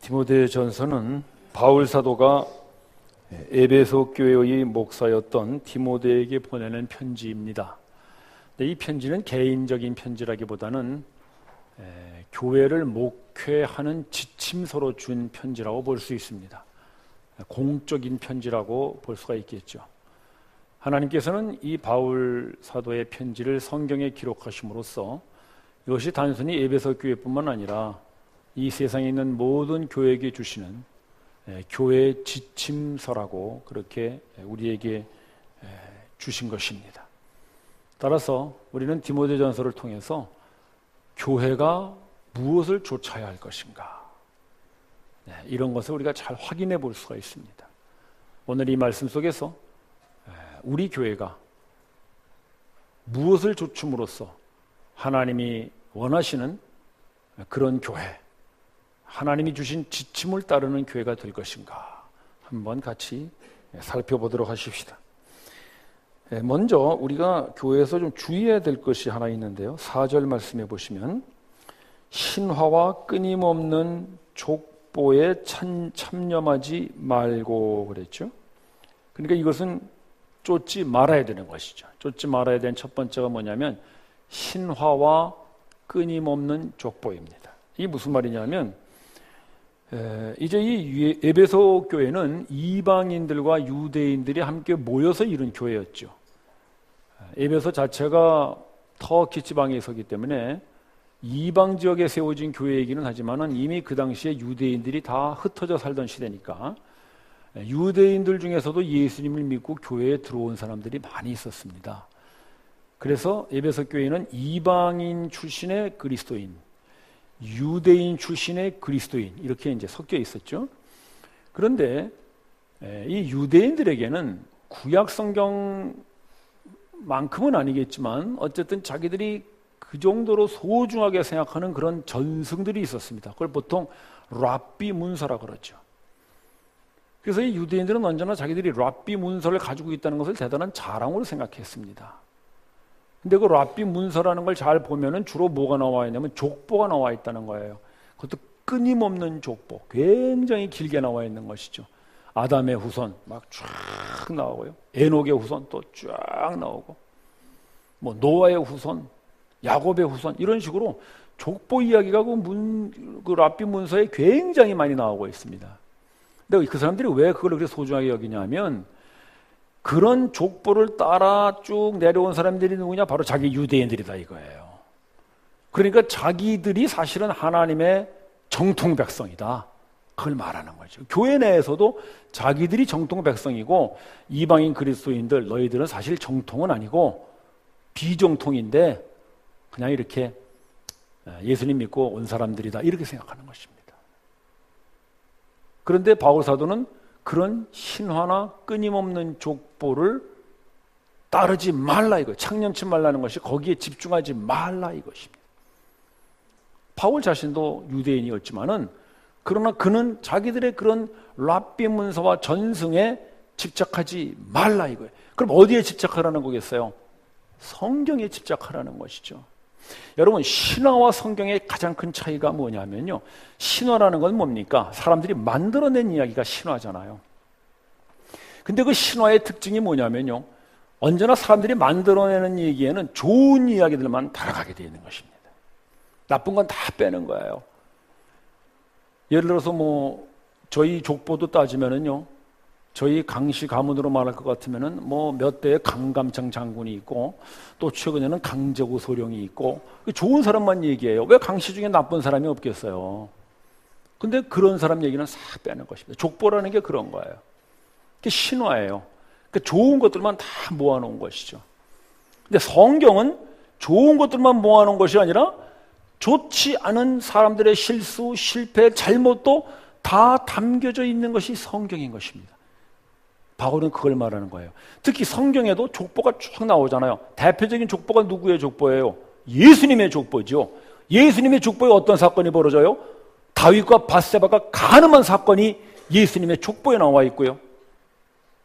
디모데전서는 바울 사도가 에베소 교회의 목사였던 디모데에게 보내는 편지입니다. 이 편지는 개인적인 편지라기보다는 교회를 목회하는 지침서로 준 편지라고 볼 수 있습니다. 공적인 편지라고 볼 수가 있겠죠. 하나님께서는 이 바울 사도의 편지를 성경에 기록하심으로써 이것이 단순히 에베소 교회뿐만 아니라 이 세상에 있는 모든 교회에게 주시는 교회의 지침서라고 그렇게 우리에게 주신 것입니다. 따라서 우리는 디모데전서를 통해서 교회가 무엇을 좇아야 할 것인가, 이런 것을 우리가 잘 확인해 볼 수가 있습니다. 오늘 이 말씀 속에서 우리 교회가 무엇을 좇음으로써 하나님이 원하시는 그런 교회, 하나님이 주신 지침을 따르는 교회가 될 것인가 한번 같이 살펴보도록 하십시다. 먼저 우리가 교회에서 좀 주의해야 될 것이 하나 있는데요. 4절 말씀해 보시면 신화와 끊임없는 족보에 참념하지 말고 그랬죠. 그러니까 이것은 쫓지 말아야 되는 것이죠. 쫓지 말아야 되는 첫 번째가 뭐냐면 신화와 끊임없는 족보입니다. 이게 무슨 말이냐면 이제 이 에베소 교회는 이방인들과 유대인들이 함께 모여서 이룬 교회였죠. 에베소 자체가 터키 지방에 있었기 때문에 이방 지역에 세워진 교회이기는 하지만은 이미 그 당시에 유대인들이 다 흩어져 살던 시대니까 유대인들 중에서도 예수님을 믿고 교회에 들어온 사람들이 많이 있었습니다. 그래서 에베소 교회는 이방인 출신의 그리스도인, 유대인 출신의 그리스도인 이렇게 이제 섞여 있었죠. 그런데 이 유대인들에게는 구약 성경만큼은 아니겠지만 어쨌든 자기들이 그 정도로 소중하게 생각하는 그런 전승들이 있었습니다. 그걸 보통 랍비 문서라고 그러죠. 그래서 이 유대인들은 언제나 자기들이 랍비 문서를 가지고 있다는 것을 대단한 자랑으로 생각했습니다. 근데 그 랍비 문서라는 걸 잘 보면은 주로 뭐가 나와 있냐면 족보가 나와 있다는 거예요. 그것도 끊임없는 족보, 굉장히 길게 나와 있는 것이죠. 아담의 후손 막 쫙 나오고요. 에녹의 후손 또 쫙 나오고, 뭐 노아의 후손, 야곱의 후손 이런 식으로 족보 이야기가 그 랍비 문서에 굉장히 많이 나오고 있습니다. 근데 그 사람들이 왜 그걸 그렇게 소중하게 여기냐면 그런 족보를 따라 쭉 내려온 사람들이 누구냐? 바로 자기 유대인들이다 이거예요. 그러니까 자기들이 사실은 하나님의 정통 백성이다, 그걸 말하는 거죠. 교회 내에서도 자기들이 정통 백성이고 이방인 그리스도인들 너희들은 사실 정통은 아니고 비정통인데 그냥 이렇게 예수님 믿고 온 사람들이다 이렇게 생각하는 것입니다. 그런데 바울 사도는 그런 신화나 끊임없는 족보를 따르지 말라 이거예요. 창념치 말라는 것이 거기에 집중하지 말라 이것입니다. 바울 자신도 유대인이었지만은 그러나 그는 자기들의 그런 랍비 문서와 전승에 집착하지 말라 이거예요. 그럼 어디에 집착하라는 거겠어요? 성경에 집착하라는 것이죠. 여러분, 신화와 성경의 가장 큰 차이가 뭐냐면요, 신화라는 건 뭡니까? 사람들이 만들어낸 이야기가 신화잖아요. 근데 그 신화의 특징이 뭐냐면요, 언제나 사람들이 만들어내는 얘기에는 좋은 이야기들만 달아가게 되어 있는 것입니다. 나쁜 건 다 빼는 거예요. 예를 들어서 뭐 저희 족보도 따지면은요, 저희 강씨 가문으로 말할 것 같으면은 뭐 몇 대의 강감창 장군이 있고 또 최근에는 강제구 소령이 있고 좋은 사람만 얘기해요. 왜 강씨 중에 나쁜 사람이 없겠어요? 근데 그런 사람 얘기는 싹 빼는 것입니다. 족보라는 게 그런 거예요. 그게 신화예요. 그러니까 좋은 것들만 다 모아놓은 것이죠. 근데 성경은 좋은 것들만 모아놓은 것이 아니라 좋지 않은 사람들의 실수, 실패, 잘못도 다 담겨져 있는 것이 성경인 것입니다. 바울은 그걸 말하는 거예요. 특히 성경에도 족보가 쭉 나오잖아요. 대표적인 족보가 누구의 족보예요? 예수님의 족보죠. 예수님의 족보에 어떤 사건이 벌어져요? 다윗과 밧세바가 간음한 사건이 예수님의 족보에 나와 있고요.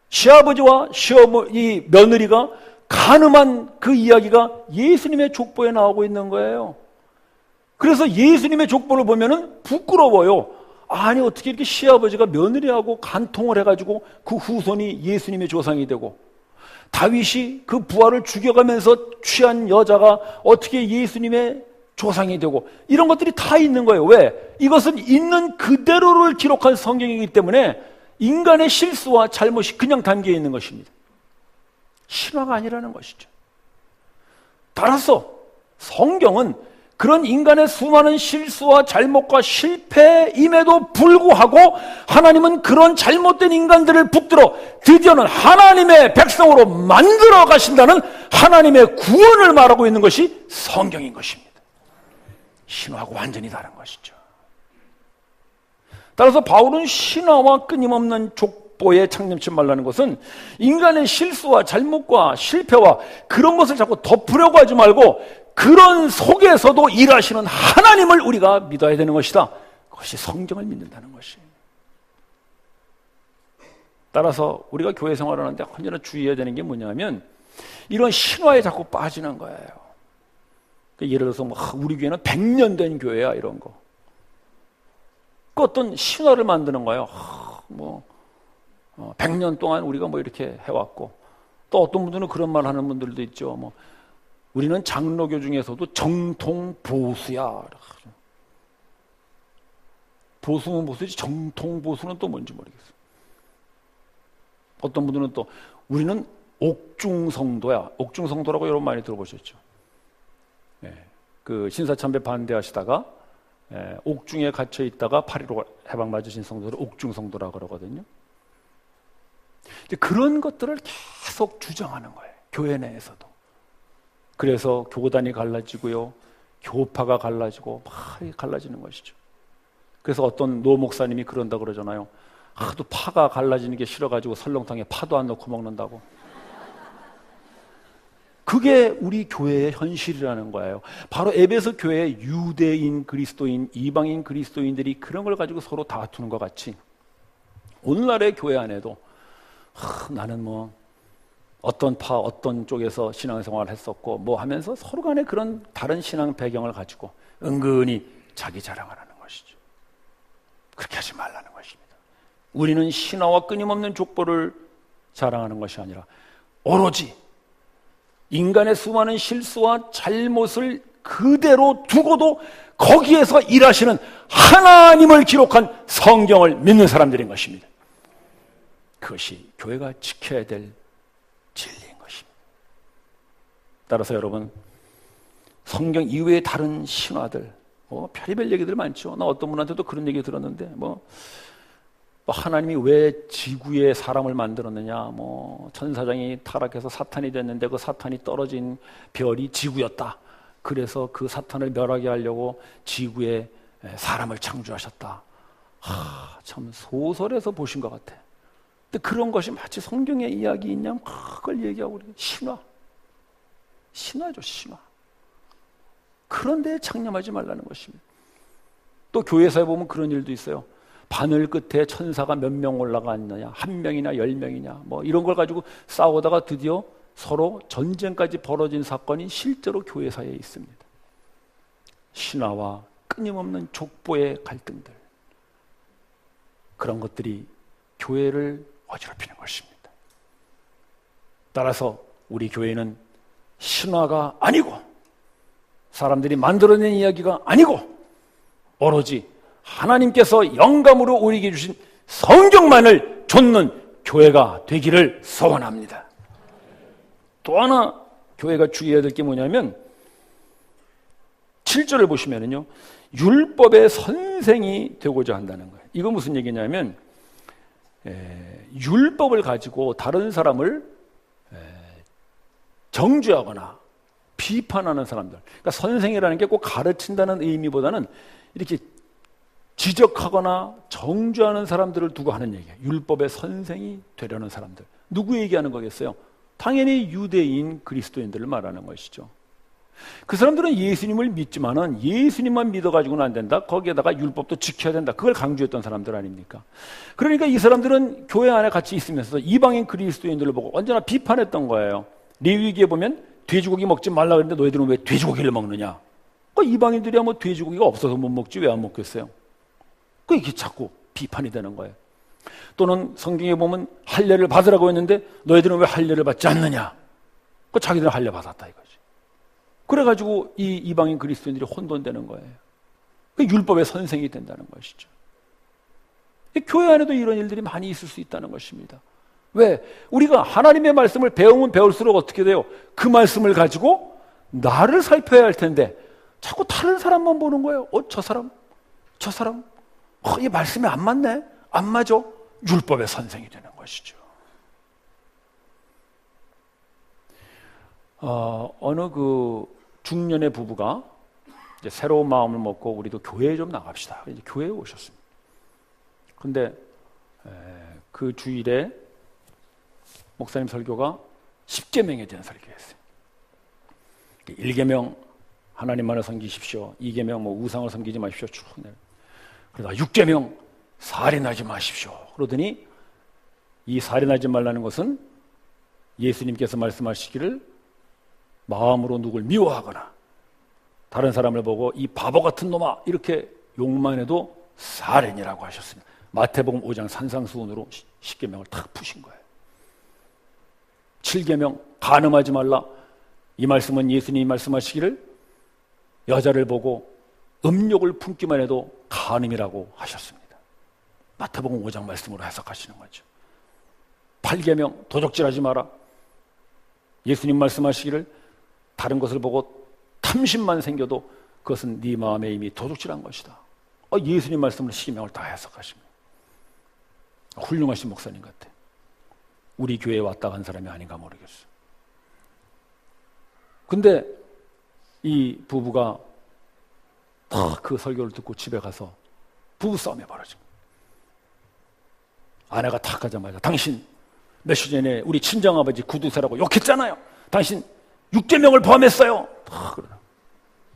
시아버지와 이 며느리가 간음한 그 이야기가 예수님의 족보에 나오고 있는 거예요. 그래서 예수님의 족보를 보면은 부끄러워요. 아니 어떻게 이렇게 시아버지가 며느리하고 간통을 해가지고 그 후손이 예수님의 조상이 되고, 다윗이 그 부하를 죽여가면서 취한 여자가 어떻게 예수님의 조상이 되고, 이런 것들이 다 있는 거예요. 왜? 이것은 있는 그대로를 기록한 성경이기 때문에 인간의 실수와 잘못이 그냥 담겨 있는 것입니다. 신화가 아니라는 것이죠. 따라서 성경은 그런 인간의 수많은 실수와 잘못과 실패임에도 불구하고 하나님은 그런 잘못된 인간들을 붙들어 드디어는 하나님의 백성으로 만들어 가신다는 하나님의 구원을 말하고 있는 것이 성경인 것입니다. 신화하고 완전히 다른 것이죠. 따라서 바울은 신화와 끊임없는 족보에 창념치 말라는 것은 인간의 실수와 잘못과 실패와 그런 것을 자꾸 덮으려고 하지 말고 그런 속에서도 일하시는 하나님을 우리가 믿어야 되는 것이다. 그것이 성경을 믿는다는 것이에요. 따라서 우리가 교회 생활하는데 언제나 주의해야 되는 게 뭐냐면 이런 신화에 자꾸 빠지는 거예요. 예를 들어서 우리 교회는 100년 된 교회야 이런 거. 그 어떤 신화를 만드는 거예요. 100년 동안 우리가 이렇게 해왔고, 또 어떤 분들은 그런 말 하는 분들도 있죠. 우리는 장로교 중에서도 정통 보수야. 보수는 보수지 정통 보수는 또 뭔지 모르겠어요. 어떤 분들은 또 우리는 옥중성도야. 옥중성도라고 여러분 많이 들어보셨죠? 그 신사참배 반대하시다가 옥중에 갇혀 있다가 8.15 해방 맞으신 성도를 옥중성도라고 그러거든요. 그런 것들을 계속 주장하는 거예요. 교회 내에서도. 그래서 교단이 갈라지고요, 교파가 갈라지고 막 갈라지는 것이죠. 그래서 어떤 노 목사님이 그런다 그러잖아요. 하도 파가 갈라지는 게 싫어가지고 설렁탕에 파도 안 넣고 먹는다고. 그게 우리 교회의 현실이라는 거예요. 바로 에베소 교회의 유대인 그리스도인, 이방인 그리스도인들이 그런 걸 가지고 서로 다투는 것 같이 오늘날의 교회 안에도 나는 어떤 어떤 쪽에서 신앙생활을 했었고 하면서 서로 간에 그런 다른 신앙 배경을 가지고 은근히 자기 자랑을 하는 것이죠. 그렇게 하지 말라는 것입니다. 우리는 신화와 끊임없는 족보를 자랑하는 것이 아니라 오로지 인간의 수많은 실수와 잘못을 그대로 두고도 거기에서 일하시는 하나님을 기록한 성경을 믿는 사람들인 것입니다. 그것이 교회가 지켜야 될 진리인 것입니다. 따라서 여러분, 성경 이외의 다른 신화들, 별의별 얘기들 많죠. 나 어떤 분한테도 그런 얘기 들었는데, 하나님이 왜 지구에 사람을 만들었느냐, 천사장이 타락해서 사탄이 됐는데 그 사탄이 떨어진 별이 지구였다. 그래서 그 사탄을 멸하게 하려고 지구에 사람을 창조하셨다. 참 소설에서 보신 것 같아. 근데 그런 것이 마치 성경의 이야기 있냐면 그걸 얘기하고 우리 신화죠, 신화. 그런데 창념하지 말라는 것입니다. 또 교회사에 보면 그런 일도 있어요. 바늘 끝에 천사가 몇 명 올라가 있느냐, 1명이냐 10명이냐 이런 걸 가지고 싸우다가 드디어 서로 전쟁까지 벌어진 사건이 실제로 교회사에 있습니다. 신화와 끊임없는 족보의 갈등들, 그런 것들이 교회를 어지럽히는 것입니다. 따라서 우리 교회는 신화가 아니고 사람들이 만들어낸 이야기가 아니고 오로지 하나님께서 영감으로 우리에게 주신 성경만을 좇는 교회가 되기를 소원합니다. 또 하나 교회가 주의해야 될 게 뭐냐면 7절을 보시면은요, 율법의 선생이 되고자 한다는 거예요. 이거 무슨 얘기냐면 율법을 가지고 다른 사람을 정죄하거나 비판하는 사람들, 그러니까 선생이라는 게 꼭 가르친다는 의미보다는 이렇게 지적하거나 정죄하는 사람들을 두고 하는 얘기예요. 율법의 선생이 되려는 사람들. 누구 얘기하는 거겠어요? 당연히 유대인 그리스도인들을 말하는 것이죠. 그 사람들은 예수님을 믿지만은 예수님만 믿어가지고는 안 된다. 거기에다가 율법도 지켜야 된다. 그걸 강조했던 사람들 아닙니까? 그러니까 이 사람들은 교회 안에 같이 있으면서 이방인 그리스도인들을 보고 언제나 비판했던 거예요. 레위기에 보면 돼지고기 먹지 말라 그랬는데 너희들은 왜 돼지고기를 먹느냐? 이방인들이야 돼지고기가 없어서 못 먹지 왜 안 먹겠어요? 이게 자꾸 비판이 되는 거예요. 또는 성경에 보면 할례를 받으라고 했는데 너희들은 왜 할례를 받지 않느냐? 자기들은 할례 받았다 이거지. 그래가지고 이 이방인 그리스도인들이 혼돈되는 거예요. 율법의 선생이 된다는 것이죠. 교회 안에도 이런 일들이 많이 있을 수 있다는 것입니다. 왜? 우리가 하나님의 말씀을 배우면 배울수록 어떻게 돼요? 그 말씀을 가지고 나를 살펴야 할 텐데 자꾸 다른 사람만 보는 거예요. 저 사람? 이 말씀이 안 맞네? 안 맞아? 율법의 선생이 되는 것이죠. 어느 중년의 부부가 이제 새로운 마음을 먹고 우리도 교회에 좀 나갑시다. 이제 교회에 오셨습니다. 근데 그 주일에 목사님 설교가 10계명에 대한 설교였어요. 1계명 하나님만을 섬기십시오. 2계명 우상을 섬기지 마십시오. 쭉 그러다가 6계명 살인하지 마십시오. 그러더니 이 살인하지 말라는 것은 예수님께서 말씀하시기를 마음으로 누굴 미워하거나 다른 사람을 보고 이 바보 같은 놈아 이렇게 욕만 해도 살인이라고 하셨습니다. 마태복음 5장 산상수훈으로 10계명을 탁 푸신 거예요. 7계명 간음하지 말라. 이 말씀은 예수님이 말씀하시기를 여자를 보고 음욕을 품기만 해도 간음이라고 하셨습니다. 마태복음 5장 말씀으로 해석하시는 거죠. 8계명 도적질하지 마라. 예수님 말씀하시기를 다른 것을 보고 탐심만 생겨도 그것은 네 마음에 이미 도둑질한 것이다. 예수님 말씀으로 10계명을 다 해석하십니다. 훌륭하신 목사님 같아. 우리 교회에 왔다 간 사람이 아닌가 모르겠어. 근데 이 부부가 다 그 설교를 듣고 집에 가서 부부싸움이 벌어진 거예요. 아내가 탁 가자마자 당신 몇 시 전에 우리 친정아버지 구두쇠라고 욕했잖아요. 당신 6계명을 범했어요.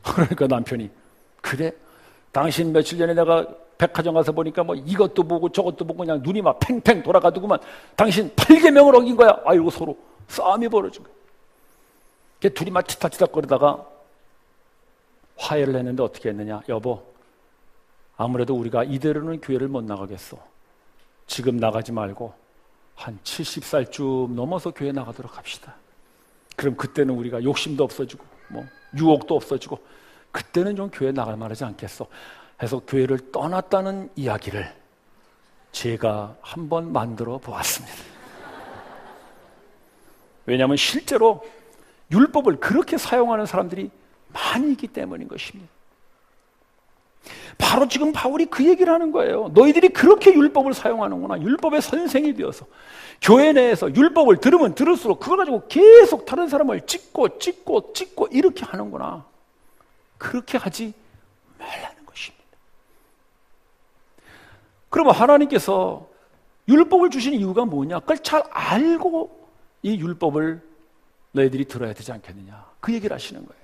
그러니까 남편이 그래? 당신 며칠 전에 내가 백화점 가서 보니까 이것도 보고 저것도 보고 그냥 눈이 막 팽팽 돌아가더구만. 당신 8계명을 어긴 거야. 아이고 서로 싸움이 벌어진 거야. 둘이 막 치탁치탁거리다가 화해를 했는데 어떻게 했느냐? 여보, 아무래도 우리가 이대로는 교회를 못 나가겠어. 지금 나가지 말고 한 70살쯤 넘어서 교회 나가도록 합시다. 그럼 그때는 우리가 욕심도 없어지고 유혹도 없어지고 그때는 좀 교회 나갈 만하지 않겠어. 해서 교회를 떠났다는 이야기를 제가 한번 만들어 보았습니다. 왜냐하면 실제로 율법을 그렇게 사용하는 사람들이 많이 있기 때문인 것입니다. 바로 지금 바울이 그 얘기를 하는 거예요. 너희들이 그렇게 율법을 사용하는구나. 율법의 선생이 되어서 교회 내에서 율법을 들으면 들을수록 그걸 가지고 계속 다른 사람을 찍고 이렇게 하는구나. 그렇게 하지 말라는 것입니다. 그러면 하나님께서 율법을 주신 이유가 뭐냐? 그걸 잘 알고 이 율법을 너희들이 들어야 되지 않겠느냐. 그 얘기를 하시는 거예요.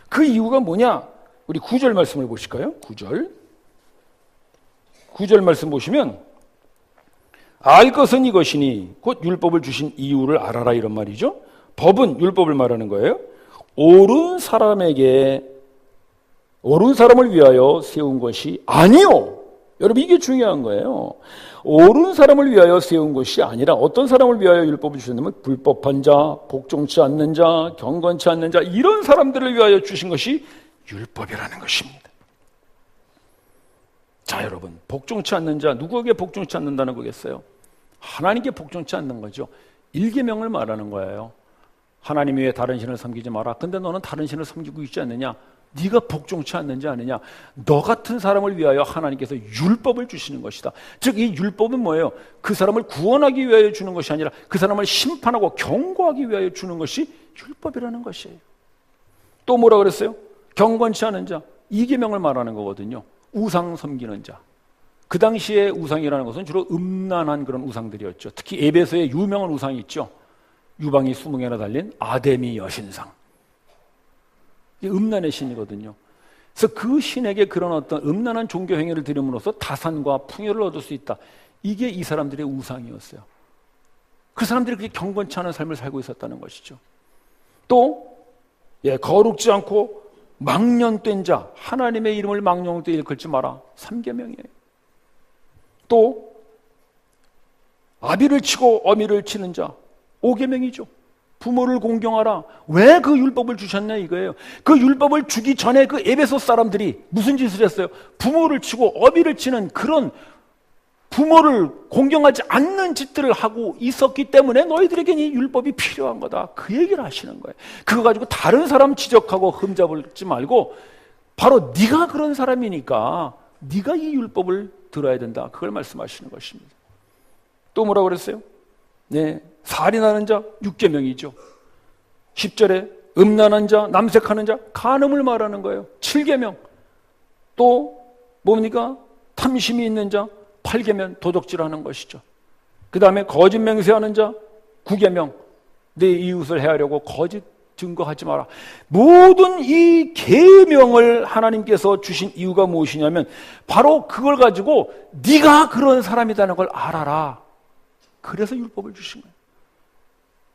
그 이유가 뭐냐? 우리 9절 말씀을 보실까요? 9절 말씀 보시면 알 것은 이것이니 곧 율법을 주신 이유를 알아라 이런 말이죠. 법은 율법을 말하는 거예요. 옳은 사람을 위하여 세운 것이 아니요. 여러분 이게 중요한 거예요. 옳은 사람을 위하여 세운 것이 아니라 어떤 사람을 위하여 율법을 주셨냐면 불법한 자, 복종치 않는 자, 경건치 않는 자 이런 사람들을 위하여 주신 것이 율법이라는 것입니다. 자 여러분 복종치 않는 자 누구에게 복종치 않는다는 거겠어요? 하나님께 복종치 않는 거죠. 1계명을 말하는 거예요. 하나님 외에 다른 신을 섬기지 마라. 근데 너는 다른 신을 섬기고 있지 않느냐? 네가 복종치 않는지 아느냐? 너 같은 사람을 위하여 하나님께서 율법을 주시는 것이다. 즉 이 율법은 뭐예요? 그 사람을 구원하기 위하여 주는 것이 아니라 그 사람을 심판하고 경고하기 위하여 주는 것이 율법이라는 것이에요. 또 뭐라 그랬어요? 경건치 않은 자 2계명을 말하는 거거든요. 우상 섬기는 자. 그 당시에 우상이라는 것은 주로 음란한 그런 우상들이었죠. 특히 에베소에 유명한 우상이 있죠. 유방이 20개나 달린 아데미 여신상. 이게 음란의 신이거든요. 그래서 그 신에게 그런 어떤 음란한 종교 행위를 드림으로써 다산과 풍요를 얻을 수 있다. 이게 이 사람들의 우상이었어요. 그 사람들이 그렇게 경건치 않은 삶을 살고 있었다는 것이죠. 또 거룩지 않고 망령된 자, 하나님의 이름을 망령되이 일컬지 마라. 3계명이에요. 또 아비를 치고 어미를 치는 자, 5계명이죠. 부모를 공경하라. 왜 그 율법을 주셨냐 이거예요. 그 율법을 주기 전에 그 에베소 사람들이 무슨 짓을 했어요? 부모를 치고 어미를 치는 그런 부모를 공경하지 않는 짓들을 하고 있었기 때문에 너희들에게는 이 율법이 필요한 거다. 그 얘기를 하시는 거예요. 그거 가지고 다른 사람 지적하고 흠잡지 말고 바로 네가 그런 사람이니까 네가 이 율법을 들어야 된다. 그걸 말씀하시는 것입니다. 또 뭐라고 그랬어요? 네, 살인하는 자 6계명이죠. 10절에 음란한 자, 남색하는 자, 간음을 말하는 거예요. 7계명. 또 뭡니까? 탐심이 있는 자 8계명, 도적질하는 것이죠. 그 다음에 거짓 맹세하는 자 9계명, 내 이웃을 해하려고 거짓 증거하지 마라. 모든 이 계명을 하나님께서 주신 이유가 무엇이냐면 바로 그걸 가지고 네가 그런 사람이라는 걸 알아라. 그래서 율법을 주신 거예요.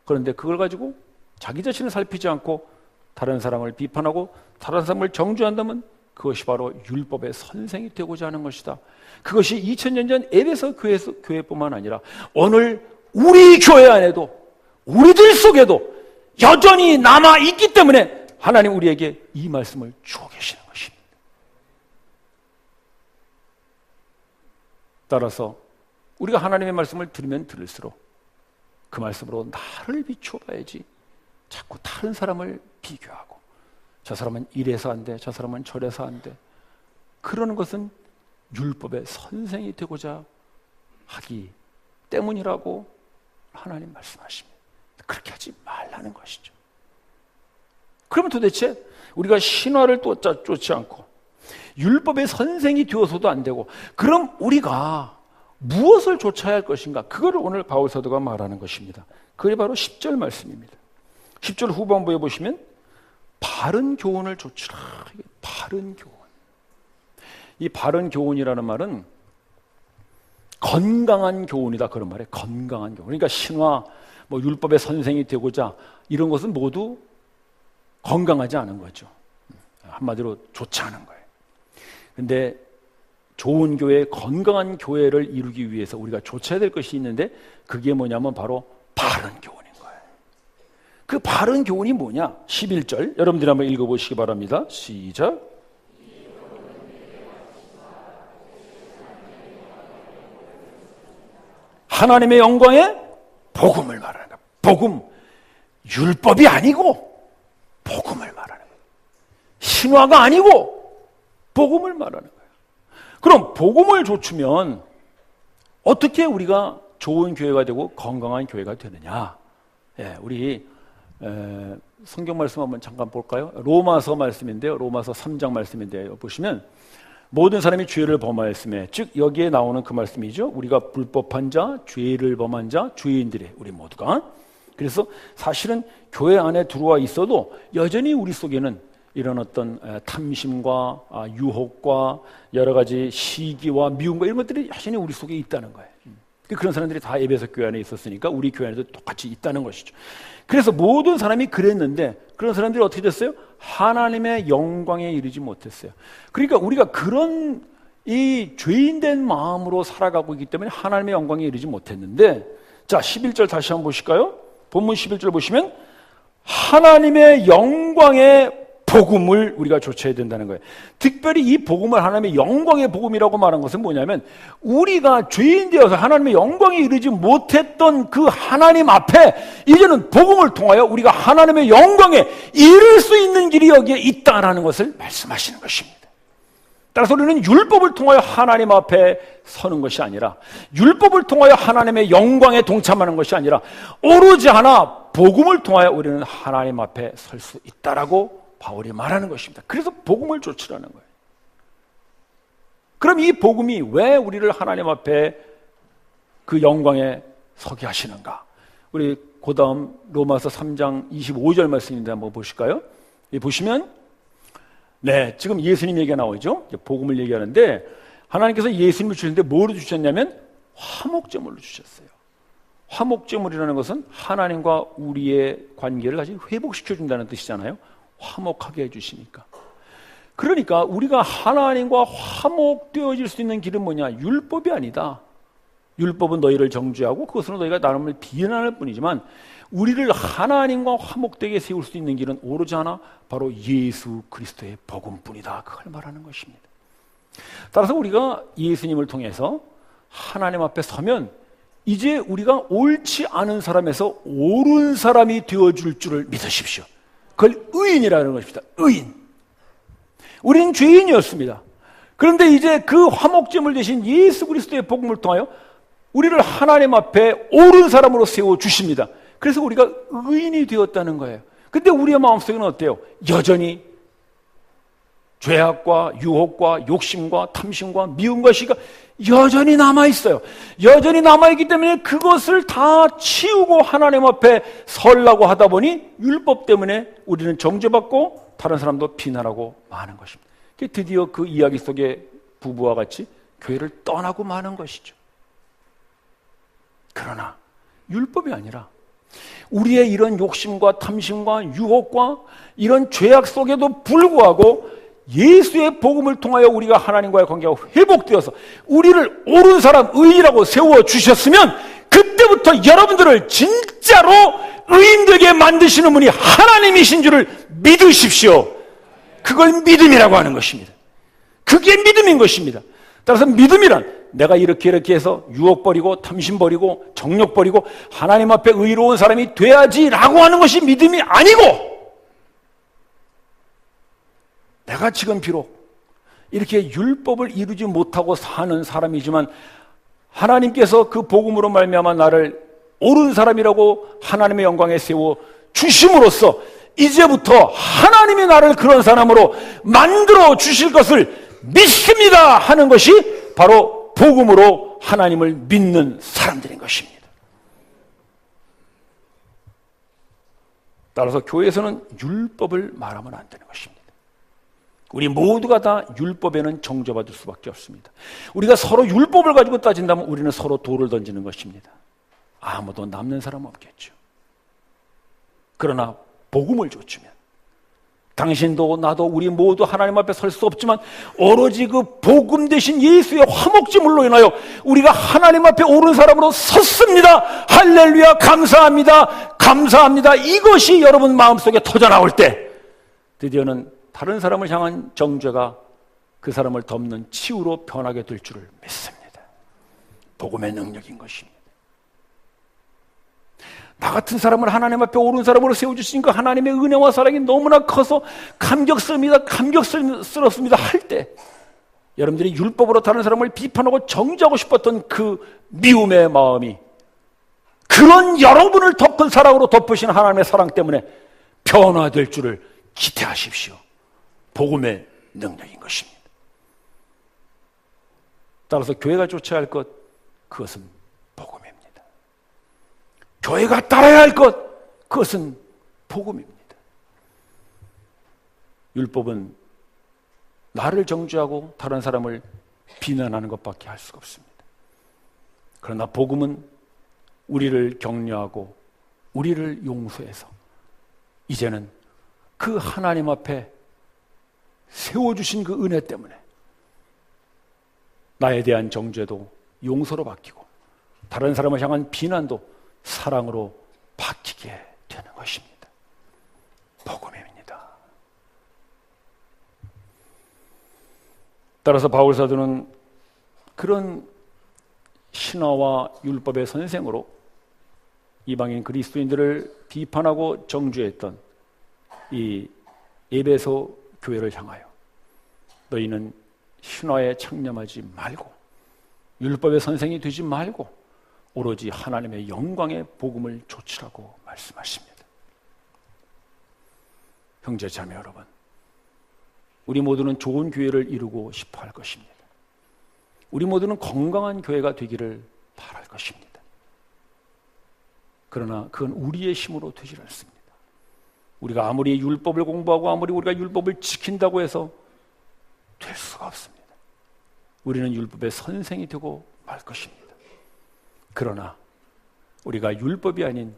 그런데 그걸 가지고 자기 자신을 살피지 않고 다른 사람을 비판하고 다른 사람을 정죄한다면 그것이 바로 율법의 선생이 되고자 하는 것이다. 그것이 2000년 전 에베소 교회뿐만 아니라 오늘 우리 교회 안에도 우리들 속에도 여전히 남아있기 때문에 하나님 우리에게 이 말씀을 주고 계시는 것입니다. 따라서 우리가 하나님의 말씀을 들으면 들을수록 그 말씀으로 나를 비춰봐야지 자꾸 다른 사람을 비교하고 저 사람은 이래서 안 돼, 저 사람은 저래서 안 돼. 그러는 것은 율법의 선생이 되고자 하기 때문이라고 하나님 말씀하십니다. 그렇게 하지 말라는 것이죠. 그러면 도대체 우리가 신화를 또 쫓지 않고 율법의 선생이 되어서도 안 되고 그럼 우리가 무엇을 좇아야 할 것인가? 그걸 오늘 바울 사도가 말하는 것입니다. 그게 바로 10절 말씀입니다. 10절 후반부에 보시면 바른 교훈을 좇으라. 바른 교훈. 이 바른 교훈이라는 말은 건강한 교훈이다 그런 말이에요. 건강한 교훈. 그러니까 신화, 율법의 선생이 되고자 이런 것은 모두 건강하지 않은 거죠. 한마디로 좋지 않은 거예요. 그런데 좋은 교회, 건강한 교회를 이루기 위해서 우리가 좇아야 될 것이 있는데 그게 뭐냐면 바로 바른 교훈인 거예요. 그 바른 교훈이 뭐냐? 11절 여러분들이 한번 읽어보시기 바랍니다. 시작. 하나님의 영광의 복음을 말하는 거예요. 복음, 율법이 아니고 복음을 말하는 거예요. 신화가 아니고 복음을 말하는 거예요. 그럼 복음을 좇으면 어떻게 우리가 좋은 교회가 되고 건강한 교회가 되느냐? 예, 우리 성경 말씀 한번 잠깐 볼까요? 로마서 말씀인데요. 로마서 3장 말씀인데요. 보시면 모든 사람이 죄를 범하였음에 즉 여기에 나오는 그 말씀이죠. 우리가 불법한 자, 죄를 범한 자, 죄인들의 우리 모두가. 그래서 사실은 교회 안에 들어와 있어도 여전히 우리 속에는 이런 어떤 탐심과 유혹과 여러 가지 시기와 미움과 이런 것들이 여전히 우리 속에 있다는 거예요. 그런 사람들이 다 에베소 교회 안에 있었으니까 우리 교회 안에도 똑같이 있다는 것이죠. 그래서 모든 사람이 그랬는데 그런 사람들이 어떻게 됐어요? 하나님의 영광에 이르지 못했어요. 그러니까 우리가 그런 이 죄인된 마음으로 살아가고 있기 때문에 하나님의 영광에 이르지 못했는데 자 11절 다시 한번 보실까요? 본문 11절 보시면 하나님의 영광의 복음을 우리가 좇아야 된다는 거예요. 특별히 이 복음을 하나님의 영광의 복음이라고 말한 것은 뭐냐면 우리가 죄인 되어서 하나님의 영광에 이르지 못했던 그 하나님 앞에 이제는 복음을 통하여 우리가 하나님의 영광에 이를 수 있는 길이 여기에 있다라는 것을 말씀하시는 것입니다. 따라서 우리는 율법을 통하여 하나님 앞에 서는 것이 아니라 율법을 통하여 하나님의 영광에 동참하는 것이 아니라 오로지 하나 복음을 통하여 우리는 하나님 앞에 설 수 있다라고 바울이 말하는 것입니다. 그래서 복음을 좇으라는 거예요. 그럼 이 복음이 왜 우리를 하나님 앞에 그 영광에 서게 하시는가? 우리 그 다음 로마서 3장 25절 말씀인데 한번 보실까요? 보시면 네, 지금 예수님 얘기가 나오죠. 복음을 얘기하는데 하나님께서 예수님을 주셨는데 뭐로 주셨냐면 화목제물로 주셨어요. 화목제물이라는 것은 하나님과 우리의 관계를 다시 회복시켜준다는 뜻이잖아요. 화목하게 해주시니까. 그러니까 우리가 하나님과 화목되어질 수 있는 길은 뭐냐? 율법이 아니다. 율법은 너희를 정죄하고 그것으로 너희가 나름을 비난할 뿐이지만 우리를 하나님과 화목되게 세울 수 있는 길은 오로지 하나, 바로 예수 그리스도의 복음뿐이다. 그걸 말하는 것입니다. 따라서 우리가 예수님을 통해서 하나님 앞에 서면 이제 우리가 옳지 않은 사람에서 옳은 사람이 되어줄 줄을 믿으십시오. 그걸 의인이라는 것입니다. 의인. 우리는 죄인이었습니다. 그런데 이제 그 화목제물 대신 예수 그리스도의 복음을 통하여 우리를 하나님 앞에 옳은 사람으로 세워주십니다. 그래서 우리가 의인이 되었다는 거예요. 근데 우리의 마음속에는 어때요? 여전히 죄악과 유혹과 욕심과 탐심과 미움과 시기가 여전히 남아있어요. 여전히 남아있기 때문에 그것을 다 치우고 하나님 앞에 서려고 하다 보니 율법 때문에 우리는 정죄받고 다른 사람도 비난하고 마는 것입니다. 드디어 그 이야기 속에 부부와 같이 교회를 떠나고 마는 것이죠. 그러나 율법이 아니라 우리의 이런 욕심과 탐심과 유혹과 이런 죄악 속에도 불구하고 예수의 복음을 통하여 우리가 하나님과의 관계가 회복되어서 우리를 옳은 사람, 의인이라고 세워주셨으면 그때부터 여러분들을 진짜로 의인되게 만드시는 분이 하나님이신 줄을 믿으십시오. 그걸 믿음이라고 하는 것입니다. 그게 믿음인 것입니다. 따라서 믿음이란 내가 이렇게 해서 유혹 버리고 탐심 버리고 정욕 버리고 하나님 앞에 의로운 사람이 돼야지라고 하는 것이 믿음이 아니고, 내가 지금 비록 이렇게 율법을 이루지 못하고 사는 사람이지만 하나님께서 그 복음으로 말미암아 나를 옳은 사람이라고 하나님의 영광에 세워 주심으로써 이제부터 하나님이 나를 그런 사람으로 만들어 주실 것을 믿습니다 하는 것이 바로 복음으로 하나님을 믿는 사람들인 것입니다. 따라서 교회에서는 율법을 말하면 안 되는 것입니다. 우리 모두가 다 율법에는 정죄받을 수밖에 없습니다. 우리가 서로 율법을 가지고 따진다면 우리는 서로 돌을 던지는 것입니다. 아무도 남는 사람 없겠죠. 그러나 복음을 줬으면 당신도 나도 우리 모두 하나님 앞에 설 수 없지만 오로지 그 복음 대신 예수의 화목제물로 인하여 우리가 하나님 앞에 옳은 사람으로 섰습니다. 할렐루야, 감사합니다. 감사합니다. 이것이 여러분 마음속에 터져나올 때 드디어는 다른 사람을 향한 정죄가 그 사람을 덮는 치유로 변하게 될 줄을 믿습니다. 복음의 능력인 것입니다. 나 같은 사람을 하나님 앞에 옳은 사람으로 세워주신 그 하나님의 은혜와 사랑이 너무나 커서 감격스럽습니다 할 때 여러분들이 율법으로 다른 사람을 비판하고 정죄하고 싶었던 그 미움의 마음이 그런 여러분을 덮은 사랑으로 덮으신 하나님의 사랑 때문에 변화될 줄을 기대하십시오. 복음의 능력인 것입니다. 따라서 교회가 쫓아야 할 것, 그것은 복음입니다. 교회가 따라야 할 것, 그것은 복음입니다. 율법은 나를 정죄하고 다른 사람을 비난하는 것밖에 할 수가 없습니다. 그러나 복음은 우리를 격려하고 우리를 용서해서 이제는 그 하나님 앞에 세워주신 그 은혜 때문에 나에 대한 정죄도 용서로 바뀌고 다른 사람을 향한 비난도 사랑으로 바뀌게 되는 것입니다. 복음입니다. 따라서 바울 사도는 그런 신화와 율법의 선생으로 이방인 그리스도인들을 비판하고 정죄했던 이 에베소 교회를 향하여 너희는 신화에 창념하지 말고 율법의 선생이 되지 말고 오로지 하나님의 영광의 복음을 좇으라고 말씀하십니다. 형제 자매 여러분, 우리 모두는 좋은 교회를 이루고 싶어 할 것입니다. 우리 모두는 건강한 교회가 되기를 바랄 것입니다. 그러나 그건 우리의 힘으로 되질 않습니다. 우리가 아무리 율법을 공부하고 아무리 우리가 율법을 지킨다고 해서 될 수가 없습니다. 우리는 율법의 선생이 되고 말 것입니다. 그러나 우리가 율법이 아닌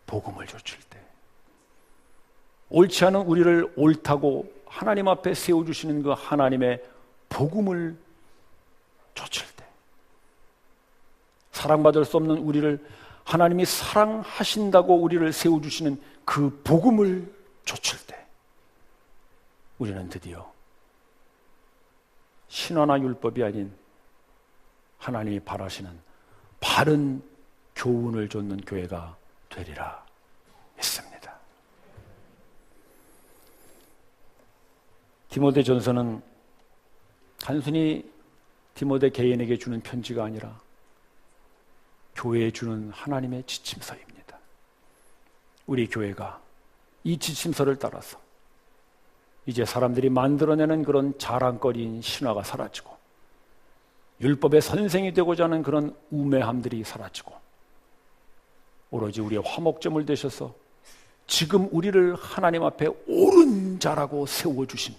복음을 좇을 때 옳지 않은 우리를 옳다고 하나님 앞에 세워주시는 그 하나님의 복음을 좇을 때, 사랑받을 수 없는 우리를 하나님이 사랑하신다고 우리를 세워주시는 그 복음을 좇을 때, 우리는 드디어 신화나 율법이 아닌 하나님이 바라시는 바른 교훈을 좇는 교회가 되리라 했습니다. 디모데전서는 단순히 디모데 개인에게 주는 편지가 아니라 교회에 주는 하나님의 지침서입니다. 우리 교회가 이 지침서를 따라서 이제 사람들이 만들어내는 그런 자랑거리인 신화가 사라지고 율법의 선생이 되고자 하는 그런 우매함들이 사라지고 오로지 우리의 화목제물 되셔서 지금 우리를 하나님 앞에 옳은 자라고 세워주신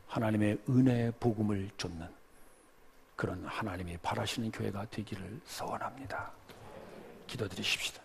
하나님의 은혜의 복음을 좇는 그런 하나님이 바라시는 교회가 되기를 소원합니다. 기도드리십시다.